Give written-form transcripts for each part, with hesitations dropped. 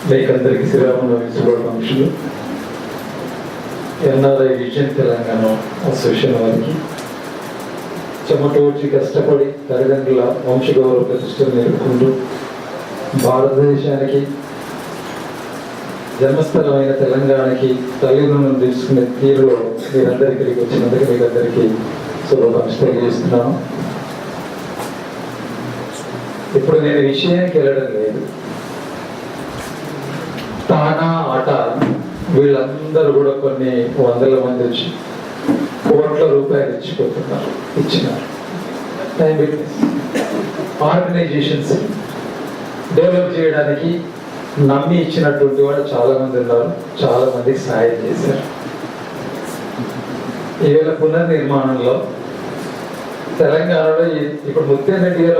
మీకందరికీ శ్రీరామనవమి శుభాకాంక్షలు. NRI vision Telangana association వారికి చెమటోడ్చి కష్టపడి తల్లిదండ్రుల వంశగౌరవ ప్రతిష్టలు నేర్పుకుంటూ భారతదేశానికి జన్మస్థలమైన తెలంగాణకి తల్లిదండ్రులను తెలుసుకునే తీరులో మీరందరికీ ఇక్కడికి వచ్చినందుకు మీకందరికీ శుభాకాంక్షలు తెలియజేస్తున్నాను. ఇప్పుడు నేను విషయానికి వెళ్ళడం లేదు. తానా ఆట వీళ్ళందరూ కూడా కొన్ని వందల మంది వచ్చి కోట్ల రూపాయలు ఇచ్చినారు. ఆర్గనైజేషన్స్ డెవలప్ చేయడానికి నమ్మి ఇచ్చినటువంటి వాళ్ళు చాలా మంది ఉన్నారు. చాలా మందికి సహాయం చేశారు. ఈవేళ పునర్నిర్మాణంలో తెలంగాణలో ఇప్పుడు ముత్యం రెడ్డి గారు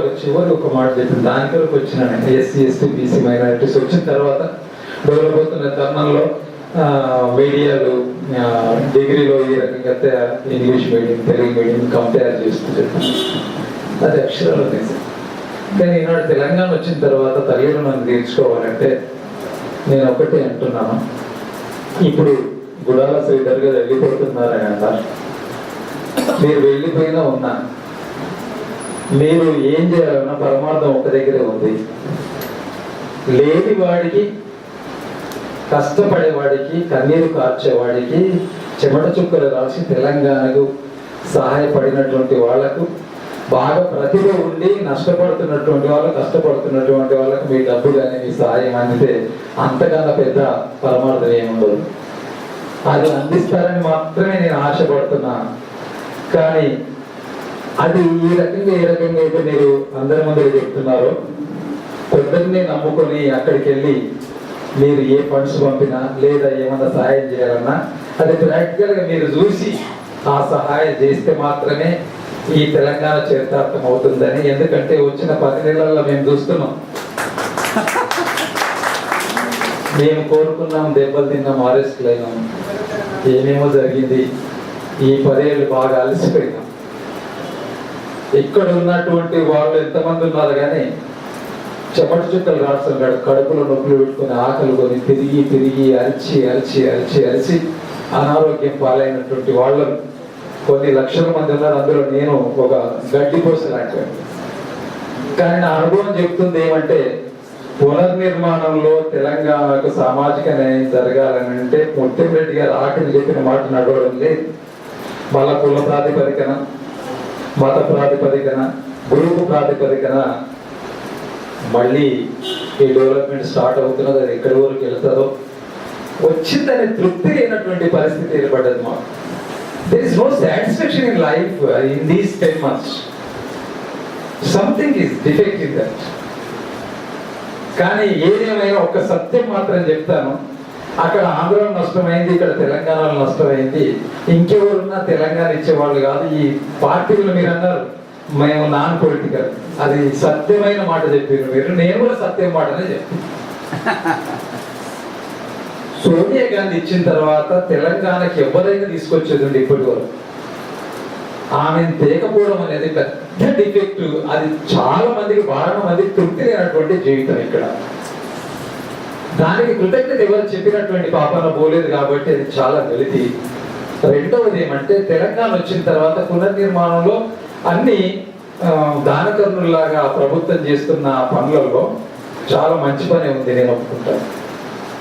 ఒక మాట చెప్పింది. దాని కొరకు వచ్చిన ఎస్సీ ఎస్టీ బీసీ మైనారిటీస్ వచ్చిన తర్వాత డెవలప్ అవుతున్న తరుణంలో మీడియాలు డిగ్రీలో ఈ రకంగా English medium Telugu medium compare చేస్తూ చెప్పారు. అది అక్షరాలు నిజం. కానీ ఈనాడు తెలంగాణ వచ్చిన తర్వాత తల్లిదండ్రులను తీర్చుకోవాలంటే నేను ఒకటే అంటున్నాను. ఇప్పుడు గుడాల శ్రీధర్ గారు వెళ్ళిపోతున్నారని అంటారు. మీరు వెళ్ళిపోయినా ఉన్నా మీరు ఏం చేయాలన్నా పరమార్థం ఒక దగ్గరే ఉంది. లేని వాడికి, కష్టపడేవాడికి, కన్నీరు కార్చేవాడికి, చెమట చుక్కలు రాసి తెలంగాణకు సహాయపడినటువంటి వాళ్లకు, బాగా ప్రతిభ ఉండి నష్టపడుతున్నటువంటి వాళ్ళు, కష్టపడుతున్నటువంటి వాళ్ళకు మీ డబ్బు కానీ మీ సహాయం అందితే అంతకన్నా పెద్ద పరమార్థం ఏముండదు. అది అందిస్తారని మాత్రమే నేను ఆశపడుతున్నాను. కానీ అది ఏ రకంగా అయితే మీరు అందరి ముందు చెప్తున్నారో, పొద్దున్నే నమ్ముకొని అక్కడికి వెళ్ళి మీరు ఏ ఫండ్స్ పంపినా లేదా ఏమన్నా సహాయం చేయాలన్నా అది ప్రాక్టికల్గా మీరు చూసి ఆ సహాయం చేస్తే మాత్రమే ఈ తెలంగాణ చరితార్థం అవుతుందని. ఎందుకంటే వచ్చిన 10 నెలల్లో మేము చూస్తున్నాం. మేము కోరుకున్నాం, దెబ్బలు తిన్నాం, అరెస్ట్లు అయినాం, ఏమేమో జరిగింది. ఈ 10 ఏళ్ళు బాగా అలసిపోయినాం. ఇక్కడ ఉన్నటువంటి వాళ్ళు ఎంతమంది ఉన్నారు కానీ చెమట చుక్కలు రాస్తున్నాడు, కడుపులో నొప్పులు పెట్టుకుని ఆకలి కొని తిరిగి అరిచి అనారోగ్యం పాలైనటువంటి వాళ్ళు కొన్ని లక్షల మంది ఉన్నారు. అందులో నేను ఒక గడ్డిపోస లాంటి. కానీ నా అనుభవం చెప్తుంది ఏమంటే, పునర్నిర్మాణంలో తెలంగాణకు సామాజిక న్యాయం జరగాలని అంటే ముత్యం రెడ్డి గారు ఆఖరి చెప్పిన మాట నడవడం లేదు. మళ్ళా కుల ప్రాతిపదికన, మత ప్రాతిపదికన, గ్రూపు ప్రాతిపదికన మళ్ళీ ఈ డెవలప్మెంట్ స్టార్ట్ అవుతున్నది. అది ఎక్కడి వరకు వెళ్తుందో వచ్చిందనే తృప్తి లేనటువంటి పరిస్థితి ఏర్పడ్డది మాకు. There is no satisfaction in life in these 10 months. Something is defect in that. కానీ ఏదేమైనా ఒక సత్యం మాత్రం చెప్తాను. అక్కడ ఆంధ్రలో నష్టమైంది, ఇక్కడ తెలంగాణలో నష్టమైంది. ఇంకెవరున్నా తెలంగాణ ఇచ్చేవాళ్ళు కాదు. ఈ పార్టీలు మీరు అన్నారు మేము నాన్ పొలిటికల్, అది సత్యమైన మాట చెప్పారు మీరు. నేను కూడా సత్యం మాటనే చెప్పాను. సోనియా గాంధీ ఇచ్చిన తర్వాత తెలంగాణకి ఎవరైనా తీసుకొచ్చేది ఉండి ఇప్పటి వరకు ఆమెను తేకపోవడం అనేది పెద్ద డిఫెక్ట్. అది చాలా మందికి, బాగా మందికి తృప్తి లేనటువంటి జీవితం ఇక్కడ. దానికి కృతజ్ఞత ఎవరు చెప్పినటువంటి పాపన పోలేదు కాబట్టి అది చాలా వెలితి. రెండవది ఏమంటే, తెలంగాణ వచ్చిన తర్వాత పునర్నిర్మాణంలో అన్ని దానకర్ణుల్లాగా ప్రభుత్వం చేస్తున్న పనులలో చాలా మంచి పని ఉంది, నేను ఒప్పుకుంటాను.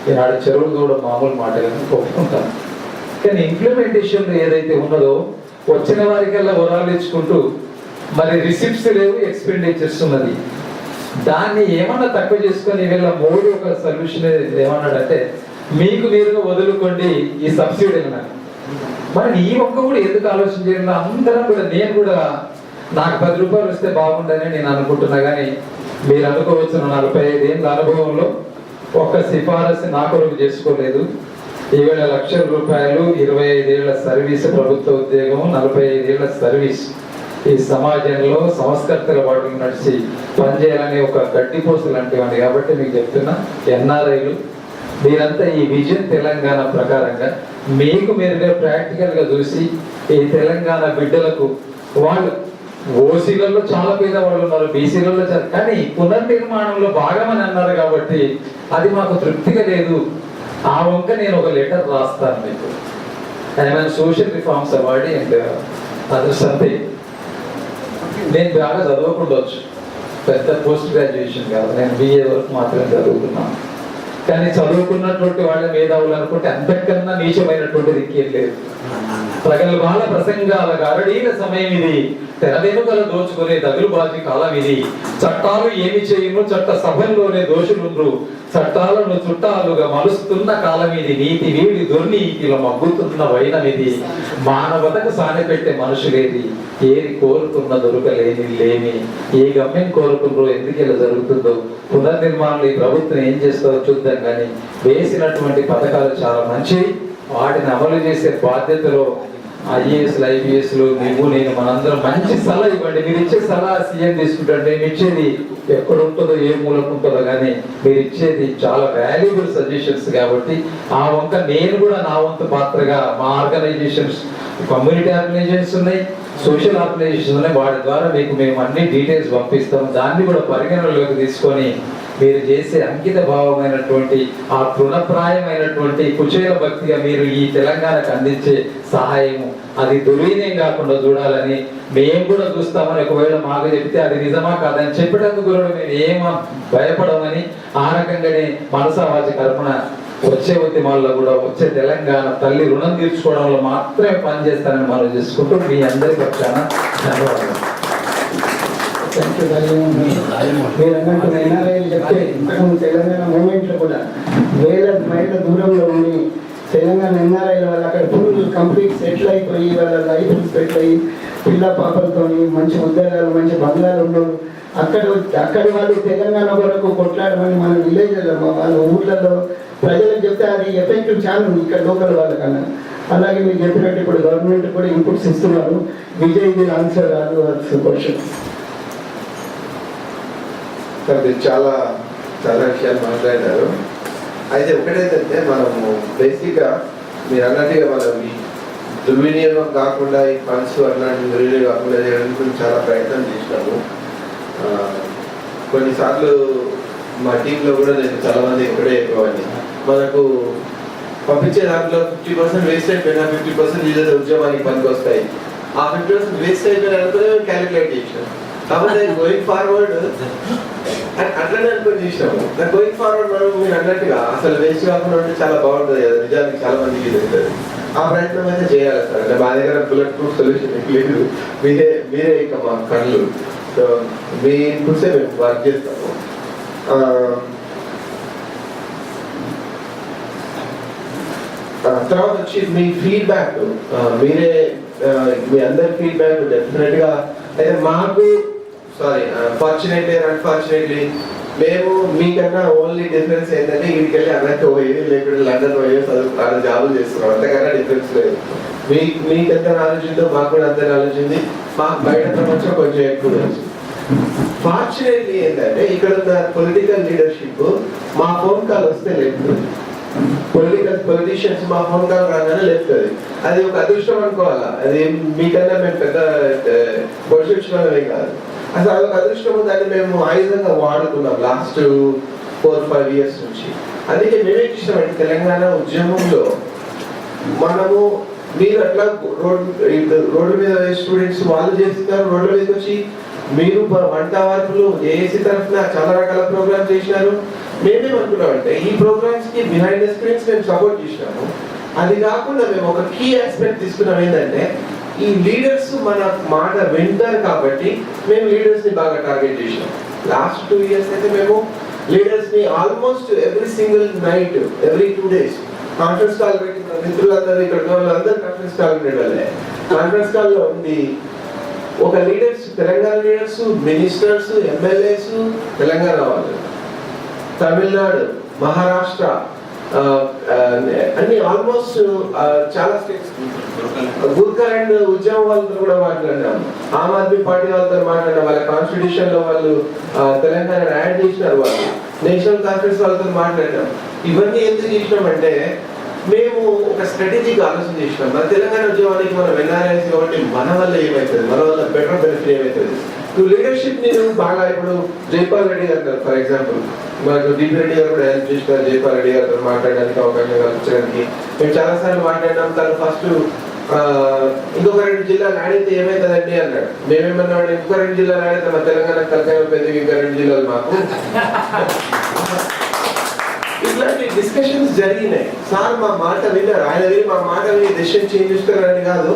ఈనాడు చెరువులు కూడా మామూలు మాటలను ఒప్పుకుంటాను. కానీ ఇంప్లిమెంటేషన్లో ఏదైతే ఉన్నదో వచ్చిన వారికల్లా వరాలు ఇచ్చుకుంటూ మరి రిసిప్ట్స్ లేవు, ఎక్స్పెండిచర్స్ ఉన్నది. దాన్ని ఏమన్నా తక్కువ చేసుకొని వీళ్ళ మోడీ ఒక సొల్యూషన్ ఏమన్నాడంటే, మీకు మీరుగా వదులుకోండి ఈ సబ్సిడీ అన్నారు. మరి ఈ ఒక్క కూడా ఎందుకు ఆలోచన చేయాలి? అందరం కూడా, నేను కూడా నాకు 10 రూపాయలు వస్తే బాగుండని నేను అనుకుంటున్నా. కానీ మీరు అనుకోవచ్చు 45 ఏళ్ళ అనుభవంలో ఒక్క సిఫారసు నా కొరకు చేసుకోలేదు. 7 లక్షల రూపాయలు, 25 ఏళ్ల సర్వీస్, ప్రభుత్వ ఉద్యోగం, 45 ఏళ్ల సర్వీస్ ఈ సమాజంలో సంస్కర్తల వాటిని నడిచి పనిచేయాలని ఒక గడ్డిపోసు లాంటివండి. కాబట్టి మీకు చెప్తున్నా, ఎన్ఆర్ఐలు మీరంతా ఈ విజన్ తెలంగాణ ప్రకారంగా మీకు మీరుగా ప్రాక్టికల్గా చూసి ఈ తెలంగాణ బిడ్డలకు వాళ్ళు ఓసీలలో చాలా పేదవాళ్ళు ఉన్నారు, బీసీలలో కానీ పునర్నిర్మాణంలో భాగమని అన్నారు కాబట్టి అది మాకు తృప్తిగా లేదు. ఆ వంక నేను ఒక లెటర్ రాస్తాను మీకు. I'm social reforms awardee and other something. నేను బాగా చదవకుండొచ్చు, పెద్ద పోస్ట్ గ్రాడ్యుయేషన్ కాదు, నేను BA వరకు మాత్రమే చదువుకున్నాను. కానీ చదువుకున్నటువంటి వాళ్ళ మేధావులు అనుకుంటే అంతకన్నా నీచమైనటువంటిది ఇంకేం లేదు. ప్రగల్భాల ప్రసంగాల గరడీల సమయం ఇది, తెర వెనుకల దోచుకునే దగులుబాజీ కాలం ఇది. చట్టాలు ఏమి చేయును చట్ట సభల్లోనే దోషులుండ్రు, చట్టాలను చుట్టాలుగా మలుస్తున్న కాలం ఇది. నీతి వీడి దుర్నీతిలో మగ్గుతున్న వైనమిది, మానవతకు సానెపెట్టే మనుషులేది. ఏది కోరుకున్న దొరకలేని లేమి, ఏ గమ్యం కోరుకుండ్రో ఎందుకు ఇలా జరుగుతుందో. పునర్నిర్మాణంలో ఈ ప్రభుత్వం ఏం చేస్తుందో చూద్దాం. కానీ వేసినటువంటి పథకాలు చాలా మంచివి, వాటిని అమలు చేసే బాధ్యతలో IASలు IPSలు నువ్వు నేను మనందరం మంచి సలహా ఇవ్వండి. మీరు ఇచ్చే సలహా సీఎం తీసుకుంటాడు, నేను ఇచ్చేది ఎక్కడ ఉంటుందో ఏ మూలకు ఉంటుందో, కానీ మీరు ఇచ్చేది చాలా వాల్యుబుల్ సజెషన్స్. కాబట్టి ఆ వంక నేను కూడా నా వంతు పాత్రగా మా ఆర్గనైజేషన్స్, కమ్యూనిటీ ఆర్గనైజేషన్స్ ఉన్నాయి, సోషల్ ఆర్గనైజేషన్స్ ఉన్నాయి, వాటి ద్వారా మీకు మేము అన్ని డీటెయిల్స్ పంపిస్తాం. దాన్ని కూడా పరిగణనలోకి తీసుకొని మీరు చేసే అంకిత భావమైనటువంటి ఆ తృణప్రాయమైనటువంటి కుచేల భక్తిగా మీరు ఈ తెలంగాణకు అందించే సహాయము అది దుర్వినియం కాకుండా చూడాలని మేము కూడా చూస్తామని ఒకవేళ మాకు చెప్తే అది నిజమా కాదని చెప్పేటందుకు కూడా మేము ఏమో భయపడమని ఆ రకంగానే మనసావాచ కర్మణ వచ్చే ఉద్యమాల్లో కూడా వచ్చే తెలంగాణ తల్లి రుణం తీర్చుకోవడంలో మాత్రమే పనిచేస్తానని మనం చేసుకుంటూ మీ అందరి పక్షాన ధన్యవాదాలు. మీరు అన్నట్టు NRIలు చెప్తే ఇంతకుముందు తెలంగాణ మూమెంట్లో కూడా వేల మైళ్ళ దూరంలో ఉండి తెలంగాణ NRIల వల్ల అక్కడ ఫుల్ కంప్లీట్ సెటిల్ అయిపోయి వాళ్ళ లైఫ్ సెటిల్ అయ్యి పిల్ల పాపలతో మంచి ఉద్యోగాలు మంచి బంగ్లాలు ఉండవు. అక్కడి వాళ్ళు తెలంగాణ కొరకు కొట్లాడమని మన విలేజ్లలో వాళ్ళ ఊర్లలో ప్రజలకు చెప్తే అది ఎఫెక్టివ్ చాలా ఉంది ఇక్కడ లోకల్ వాళ్ళకన్నా. అలాగే మీరు చెప్పినట్టు ఇప్పుడు గవర్నమెంట్ కూడా ఇన్పుట్స్ ఇస్తున్నారు. విజయ్ ది ఆన్సర్ కాదు క్వశ్చన్. సార్ మీరు చాలా విషయాలు మాట్లాడారు. అయితే ఒకటేంటంటే మనము బేసిక్గా మీరు అన్నట్టుగా మనం ఈ దుర్వినియోగం కాకుండా ఈ ఫండ్స్ అట్లాంటి దుర్వినియోగం కాకుండా చేయడానికి చాలా ప్రయత్నం చేసినాము. కొన్నిసార్లు మా టీంలో కూడా నేను చాలా మంది ఇక్కడే ఎక్కువని మనకు పంపించే దాంట్లో 50% వేస్ట్ అయిపోయినా 50% యూజర్ ఉద్యమానికి పనికి వస్తాయి. ఆ 50% వేస్ట్ అయిపోయిన అనుకునే క్యాలిక్యులేట్ చేసినాం. కాబట్టి గోయింగ్ ఫార్వర్డ్ అట్లనే అనుకుని చేసినాము. గోయింగ్ ఫార్వర్డ్ మనం మీరు అన్నట్టుగా అసలు వేస్ట్ కాకుండా ఉంటే చాలా బాగుంటుంది కదా, నిజానికి చాలా మందికి తెలుస్తుంది. ఆ ప్రయత్నం అయితే చేయాలి సార్. అంటే మా దగ్గర బుల్లెట్ ప్రూఫ్ సొల్యూషన్ లేదు, మీరే ఇక మా కళ్ళు. సో మీ ఇన్పుట్సే మేము వర్క్ చేస్తాము. తర్వాత వచ్చి మీ ఫీడ్బ్యాక్, మీరే మీ అందరి ఫీడ్బ్యాక్ డెఫినెట్గా. అయితే మాకు ఫార్చునేట్లీ అండ్ అన్ఫార్చునేట్లీ మేము మీకన్నా ఓన్లీ డిఫరెన్స్ ఏంటంటే వీటికి వెళ్ళి అన్నట్టు పోయేది లేకపోతే లండన్ పోయే చదువు జాబులు చేస్తున్నాం, అంతకన్నా డిఫరెన్స్ లేదు. మీకు ఎంత నాలెడ్జ్ ఉందో మాకు కూడా అంత నాలెడ్జ్ ఉంది. మాకు బయట ప్రపంచం కొంచెం ఎక్కువ తెలుసు. ఫార్చునేట్లీ ఏంటంటే ఇక్కడ ఉన్న పొలిటికల్ లీడర్షిప్ మా ఫోన్ కాల్ వస్తే లేపుతుంది. పొలిటీషియన్స్ మా ఫోన్ కాల్ రాగానే లేపుతుంది. అది ఒక అదృష్టం అనుకోవాలా. అది మీకన్నా మేము పెద్ద పొలిటీషియన్ కాదు, అసలు అదొక అదృష్టం. దాన్ని మేము ఆయుధంగా వాడుకున్నాం లాస్ట్ 4-5 years నుంచి. అందుకే మేమే ఇష్టం అంటే తెలంగాణ ఉద్యమంలో మనము మీరు అట్లా రోడ్డు మీద స్టూడెంట్స్ వాళ్ళు చేస్తున్నారు, రోడ్ల మీదకి వచ్చి మీరు వంట వార్పులు ఏఏసీ తరఫున చాలా రకాల ప్రోగ్రామ్స్ చేసినారు. మేమేమనుకున్నామంటే ఈ ప్రోగ్రామ్స్ కి బిహైండ్ ద స్క్రీన్స్ మేము సపోర్ట్ చేసినాము. అది కాకుండా మేము ఒక కీ ఆస్పెక్ట్ తీసుకున్నాం ఏంటంటే ఈ లీడర్స్ మన మాట వింటారు కాబట్టి మేము లీడర్స్ ని బాగా టార్గెట్ చేసాం. లాస్ట్ 2 years అయితే మేము లీడర్స్ ని almost every single night, every 2 days conference call పెట్టిన మిత్రులందరూ ఇక్కడ వాళ్ళందరూ కాన్ఫరెన్స్ కాల్ పెట్టే కాన్ఫరెన్స్ కాల్ లో ఉంది. ఒక leaders, Telangana leaders, ministers, MLAs, Telangana వాళ్ళు, తమిళనాడు, మహారాష్ట్ర, అన్ని ఆల్మోస్ట్ చాలా స్టేట్స్, గుర్ఖా అండ్ ఉద్యమం వాళ్ళతో కూడా మాట్లాడినాం. ఆమ్ ఆద్మీ పార్టీ వాళ్ళతో మాట్లాడినాం. వాళ్ళ కాన్స్టిట్యూషన్ లో వాళ్ళు తెలంగాణ యాడ్ చేసినారు. వాళ్ళు నేషనల్ కాన్ఫరెన్స్ వాళ్ళతో మాట్లాడినాం. ఇవన్నీ ఎందుకు చేసినామంటే మేము ఒక స్ట్రాటజీకి ఆలోచన చేసినాం. మన తెలంగాణ ఉద్యమానికి మనం ఎన్ఆర్ఐస్ కాబట్టి మన వల్ల ఏమవుతుంది, మన వల్ల బెటర్ బెనిఫిట్ ఏమవుతుంది. నువ్వు లీడర్షిప్ నేను బాగా ఇప్పుడు జైపాల్ రెడ్డి గారు ఫర్ ఎగ్జాంపుల్, మాకు దీప్ రెడ్డి గారు కూడా హెల్ప్ చేసినారు జైపాల్ రెడ్డి గారితో మాట్లాడడానికి అవకాశం కల్పించడానికి. మేము చాలాసార్లు మాట్లాడినాం. తను ఫస్ట్ ఇంకొక 2 జిల్లాలు ఆడితే ఏమవుతుందండి అన్నాడు. మేమేమన్నా ఇంకొక 2 జిల్లాలు ఆడితే మా తెలంగాణ తలకాయ పెద్ద ఇంకా 2 జిల్లాలు మాకు. ఇట్లాంటి డిస్కషన్స్ జరిగినాయి. సార్ మా మాట విన్నారు, ఆయన విని మా మాట విని డెసిషన్ చేంజ్ చేస్తారని కాదు,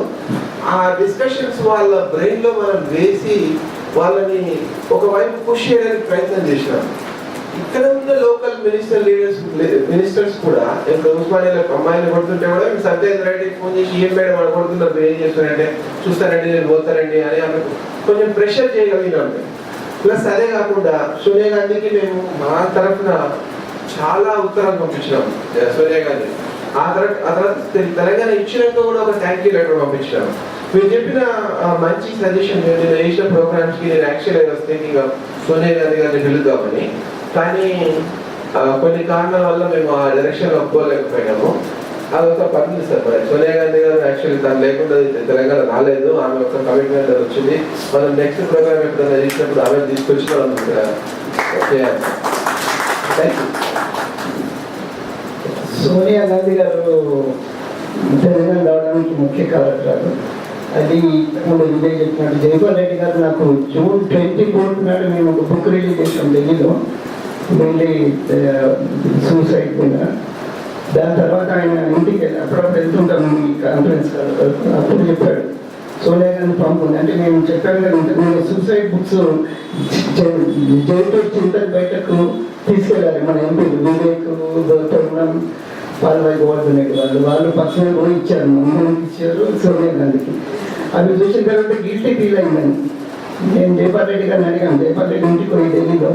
ఆ డిస్కషన్స్ వాళ్ళ బ్రెయిన్ లో మనం వేసి వాళ్ళని ఒకవైపు పుష్ చేయడానికి ప్రయత్నం చేసినాం. ఇక్కడ ఉన్న లోకల్ మినిస్టర్స్ కూడా ఇప్పుడు ఉస్మానియాలో అమ్మాయిలు కొడుతుంటే కూడా సత్యేంద్ర రెడ్డికి ఫోన్ చేసి ఏం మేడం వాళ్ళు కొడుతున్నారు ఏం చేస్తారంటే చూస్తారండి నేను పోతారండి అని ఆమె కొంచెం ప్రెషర్ చేయగలిగినాం. ప్లస్ అదే కాకుండా సోనియా గాంధీకి మేము మా తరఫున చాలా ఉత్తరాలు పంపించినాం సోనియా గాంధీ. ఆ తర్వాత తెలంగాణ ఇచ్చినాక కూడా ఒక థ్యాంక్ యూ లెటర్ పంపించినాం. మీరు చెప్పిన మంచి సజెషన్ నేను వేసిన ప్రోగ్రామ్స్ కి నేను యాక్చువల్గా థింకింగ్ సోనియా గాంధీ గారిని పిలుద్దామని, కానీ కొన్ని కారణాల వల్ల మేము ఆ డైరెక్షన్ ఒప్పుకోలేకపోయినాము. అదొక పని సార్. మరి సోనియా గాంధీ గారు యాక్చువల్లీ తను లేకుండా తెలంగాణ రాలేదు, ఆమె ఒక కమిట్మెంట్ వచ్చింది. మనం నెక్స్ట్ ప్రోగ్రామ్ ఎప్పుడైనా చేసినప్పుడు ఆమె తీసుకొచ్చి మనం చేయాలి. Thank you. సోనియా గాంధీ గారు తెలంగాణ రావడానికి ముఖ్య కారకురాలు. అది విజయ్ చెప్పినట్టు జైపాల్ రెడ్డి గారు నాకు జూన్ 24 నాడు మేము ఒక బుక్ రిలీజ్ చేసాం ఢిల్లీలో, ఢిల్లీ సూసైడ్ మీద. దాని తర్వాత ఆయన ఇంటికి వెళ్ళి అప్పుడప్పుడు వెళ్తుంటాము ఈ కాన్ఫరెన్స్ అప్పుడు చెప్పాడు సోనియా గాంధీ పంపుంది. అంటే మేము చెప్పాను కదా నేను సూసైడ్ బుక్స్ జైలు చింతలు బయటకు తీసుకెళ్ళాలి. మన ఎంపీలు వివేక్ తరుణం పాల్వాయి గోవర్ధన్ రెడ్డి వాళ్ళు పర్సనల్ కూడా ఇచ్చారు, మమ్మల్ని ఇచ్చారు సోనియా గాంధీకి. అవి చూసిన తర్వాత గిల్టీ ఫీల్ అయిందని నేను జైపాల్ రెడ్డి గారిని అడిగాను. జైపాల్ రెడ్డి ఇంటికి పోయి ఢిల్లీలో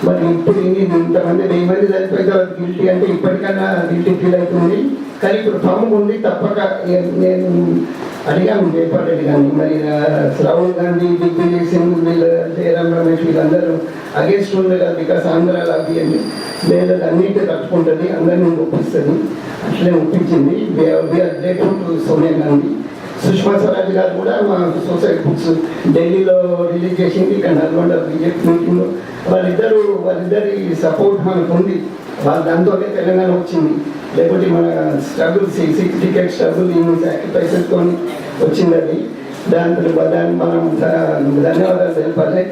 మరి ఇప్పుడు ఇంతమంది 1000 మంది చనిపోయిన తర్వాత గిల్టీ అంటే ఇప్పటికైనా గిల్టీ ఫీల్ అవుతుంది, కానీ ఇప్పుడు ఫామ్ ఉంది తప్పక. నేను అడిగాను జైపాల్ రెడ్డి గారిని, మరి రాహుల్ గాంధీ, దిగ్విజయ్ సింగ్, వీళ్ళు జయరామ్ రమేష్ వీళ్ళందరూ అగేన్స్ట్ ఉంది కదా, బికాస్ ఆంధ్ర లాబీ అని లేదు అన్నింటి తట్టుకుంటుంది, అందరినీ ఒప్పిస్తుంది. అట్లే ఒప్పించింది. సోనియా గాంధీ. సుష్మా స్వరాజ్ గారు కూడా మా సొసైటీ బుక్స్ ఢిల్లీలో రిలీజ్ చేసింది. ఇక్కడ నల్గొండ బీజేపీ మీటింగ్లో వాళ్ళిద్దరి సపోర్ట్ మనకు ఉంది. దాంతోనే తెలంగాణ వచ్చింది. లేకపోతే మన స్ట్రగుల్ 6 టికెట్ స్ట్రగుల్ ఈ సాక్రిఫైసెస్తో వచ్చింది. అది దానికి మనం ధన్యవాదాలు తెలపాలి.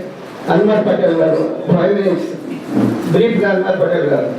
అన్వర్ పటేల్ గారు, ప్రైమ్ మినిస్టర్ బ్రీఫ్గా అన్వర్ పటేల్ గారు